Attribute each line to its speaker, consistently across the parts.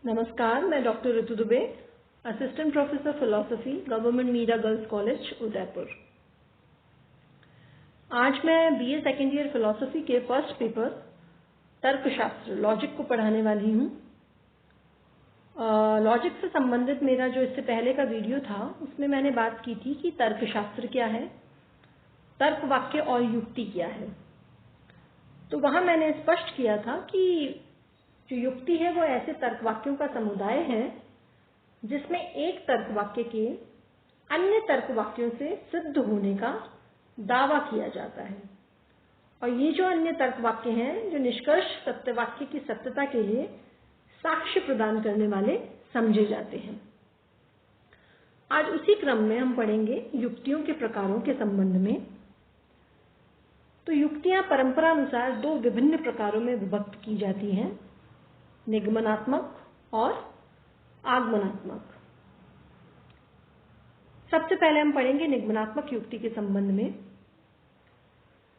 Speaker 1: नमस्कार, मैं doctor Ritu Dubey, assistant professor philosophy, government Meera girls college Udaipur. आज मैं बीए सेकेंड ईयर फिलॉसफी के फर्स्ट पेपर तर्कशास्त्र लॉजिक को पढ़ाने वाली हूँ। लॉजिक से संबंधित मेरा जो इससे पहले का वीडियो था उसमें मैंने बात की थी कि तर्कशास्त्र क्या है, तर्क वाक्य और युक्ति क्या है। तो वहां मैंने स्पष्ट किया था कि जो युक्ति है वो ऐसे तर्क वाक्यों का समुदाय है जिसमें एक तर्क वाक्य के अन्य तर्क वाक्यों से सिद्ध होने का दावा किया जाता है, और ये जो अन्य तर्क वाक्य हैं जो निष्कर्ष सत्य वाक्य की सत्यता के लिए साक्ष्य प्रदान करने वाले समझे जाते हैं। आज उसी क्रम में हम पढ़ेंगे युक्तियों के प्रकारों के संबंध में। तो युक्तियां परंपरानुसार दो विभिन्न प्रकारों में विभक्त की जाती हैं, निगमनात्मक और आगमनात्मक। सबसे पहले हम पढ़ेंगे निगमनात्मक युक्ति के संबंध में।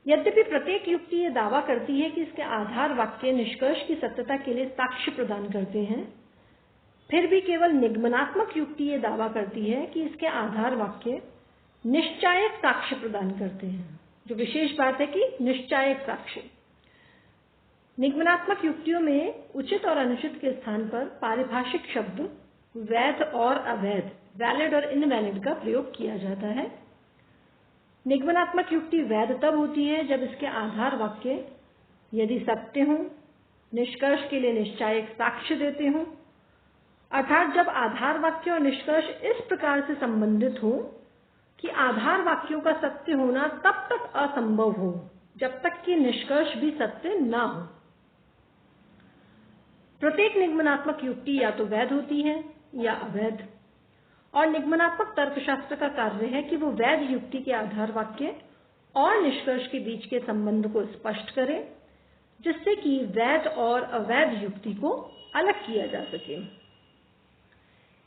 Speaker 1: यद्यपि प्रत्येक युक्ति यह दावा करती है कि इसके आधार वाक्य निष्कर्ष की सत्यता के लिए साक्ष्य प्रदान करते हैं, फिर भी केवल निगमनात्मक युक्ति यह दावा करती है कि इसके आधार वाक्य निश्चायक साक्ष्य प्रदान करते हैं। जो विशेष बात है कि निश्चायक साक्ष्य। निगमनात्मक युक्तियों में उचित और अनुचित के स्थान पर पारिभाषिक शब्द वैध और अवैध, वैलिड और इनवैलिड का प्रयोग किया जाता है। निगमनात्मक युक्ति वैध तब होती है जब इसके आधार वाक्य यदि सत्य हों, निष्कर्ष के लिए निश्चायक साक्ष्य देते हों, अर्थात जब आधार वाक्य और निष्कर्ष इस प्रकार से संबंधित हो कि आधार वाक्यों का सत्य होना तब तक असंभव हो जब तक कि निष्कर्ष भी सत्य ना हो। प्रत्येक निगमनात्मक युक्ति या तो वैध होती है या अवैध, और निगमनात्मक तर्कशास्त्र का कार्य है कि वो वैध युक्ति के आधार वाक्य और निष्कर्ष के बीच के संबंध को स्पष्ट करे, जिससे कि वैध और अवैध युक्ति को अलग किया जा सके।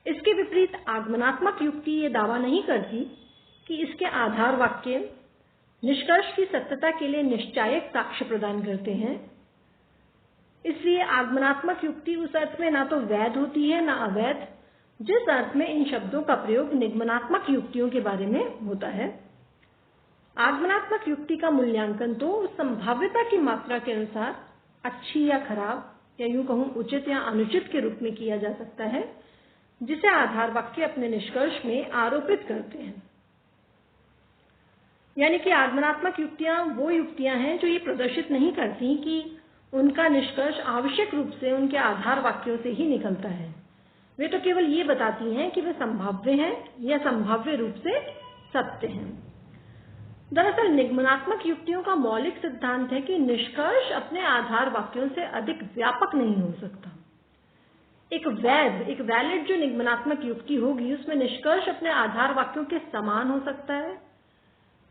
Speaker 1: इसके विपरीत आगमनात्मक युक्ति ये दावा नहीं करती कि इसके आधार वाक्य निष्कर्ष की सत्यता के लिए निश्चायक साक्ष्य प्रदान करते हैं। इसलिए आगमनात्मक युक्ति उस अर्थ में ना तो वैध होती है ना अवैध, जिस अर्थ में इन शब्दों का प्रयोग निगमनात्मक युक्तियों के बारे में होता है। आगमनात्मक युक्ति का मूल्यांकन तो संभाव्यता की मात्रा के अनुसार अच्छी या खराब, या यूं कहूं उचित या अनुचित के रूप में किया जा सकता है, जिसे आधार वाक्य अपने निष्कर्ष में आरोपित करते हैं। यानी कि आगमनात्मक युक्तियां वो युक्तियां हैं जो ये प्रदर्शित नहीं करती कि उनका निष्कर्ष आवश्यक रूप से उनके आधार वाक्यों से ही निकलता है। वे तो केवल ये बताती हैं कि वे संभाव्य हैं या संभाव्य रूप से सत्य हैं। दरअसल निगमनात्मक युक्तियों का मौलिक सिद्धांत है कि निष्कर्ष अपने आधार वाक्यों से अधिक व्यापक नहीं हो सकता। एक वैलिड जो निगमनात्मक युक्ति होगी उसमें निष्कर्ष अपने आधार वाक्यों के समान हो सकता है,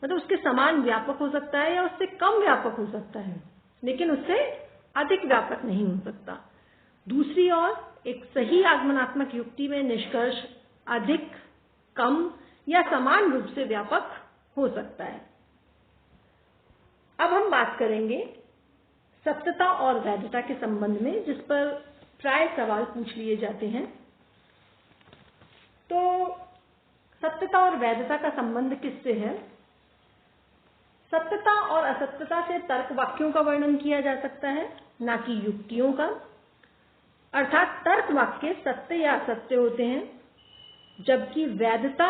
Speaker 1: मतलब उसके समान व्यापक हो सकता है या उससे कम व्यापक हो सकता है, लेकिन उससे अधिक व्यापक नहीं हो सकता। दूसरी ओर एक सही आगमनात्मक युक्ति में निष्कर्ष अधिक, कम या समान रूप से व्यापक हो सकता है। अब हम बात करेंगे सत्यता और वैधता के संबंध में, जिस पर प्राय सवाल पूछ लिए जाते हैं। तो सत्यता और वैधता का संबंध किससे है? सत्यता और असत्यता से तर्क वाक्यों का वर्णन किया जा सकता है, ना कि युक्तियों का। अर्थात तर्क वाक्य सत्य या असत्य होते हैं, जबकि वैधता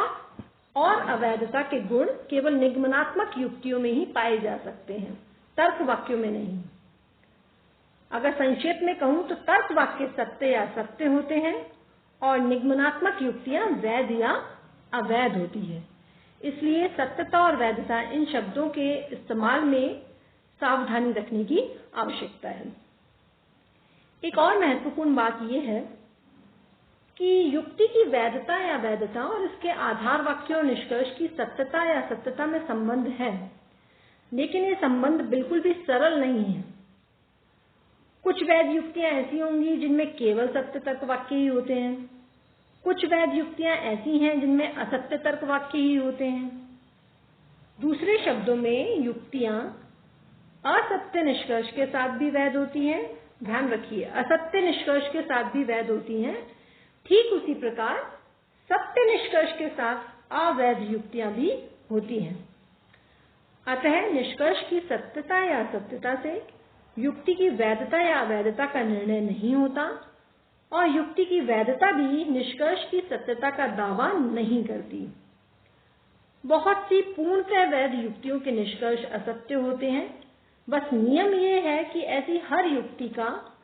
Speaker 1: और अवैधता के गुण केवल निगमनात्मक युक्तियों में ही पाए जा सकते हैं, तर्क वाक्यों में नहीं। अगर संक्षेप में कहूं तो तर्क वाक्य सत्य या असत्य होते हैं और निगमनात्मक युक्तियां वैध या अवैध होती है। इसलिए सत्यता और वैधता इन शब्दों के इस्तेमाल में सावधानी रखने की आवश्यकता है। एक और महत्वपूर्ण बात यह है कि युक्ति की वैधता या अवैधता और इसके आधार वाक्य और निष्कर्ष की सत्यता या असत्यता में संबंध है, लेकिन ये संबंध बिल्कुल भी सरल नहीं है। कुछ वैध युक्तियां ऐसी होंगी जिनमें केवल सत्य तर्क वाक्य ही होते हैं, कुछ वैध युक्तियां ऐसी हैं जिनमें असत्य तर्क वाक्य ही होते हैं। दूसरे शब्दों में युक्तियां असत्य निष्कर्ष के साथ भी वैध होती हैं ध्यान रखिए, असत्य निष्कर्ष के साथ भी वैध होती हैं, ठीक उसी प्रकार सत्य निष्कर्ष के साथ अवैध युक्तियां भी होती हैं। अतः निष्कर्ष की सत्यता या असत्यता से युक्ति की वैधता या अवैधता का निर्णय नहीं होता और युक्ति की वैधता भी निष्कर्ष की सत्यता का दावा नहीं करती। बहुत सी पूर्णतः वैध युक्तियों के निष्कर्ष असत्य होते हैं। बस नियम यह है कि ऐसी हर युक्ति का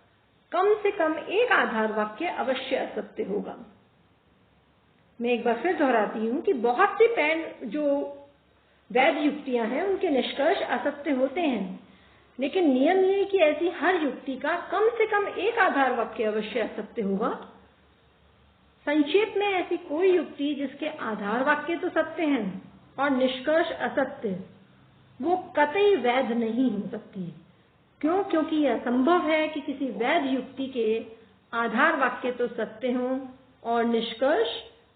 Speaker 1: कम से कम एक आधार वाक्य अवश्य असत्य होगा। मैं एक बार फिर दोहराती हूं कि बहुत सी जो वैध युक्तियां हैं उनके निष्कर्ष असत्य होते हैं, लेकिन नियम ये है कि ऐसी हर युक्ति का कम से कम एक आधार वाक्य अवश्य असत्य होगा। संक्षेप में, ऐसी कोई युक्ति जिसके आधार वाक्य तो सत्य हैं और निष्कर्ष असत्य, वो कतई वैध नहीं हो सकती। क्यों? क्योंकि यह संभव है कि किसी वैध युक्ति के आधार वाक्य तो सत्य हों और निष्कर्ष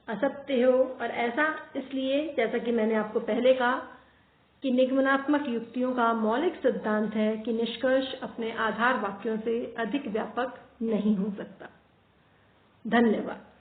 Speaker 1: असत्य हो। और ऐसा इसलिए, जैसा कि मैंने आपको पहले कहा, कि निगमनात्मक युक्तियों का मौलिक सिद्धांत है कि निष्कर्ष अपने आधार वाक्यों से अधिक व्यापक नहीं हो सकता। धन्यवाद।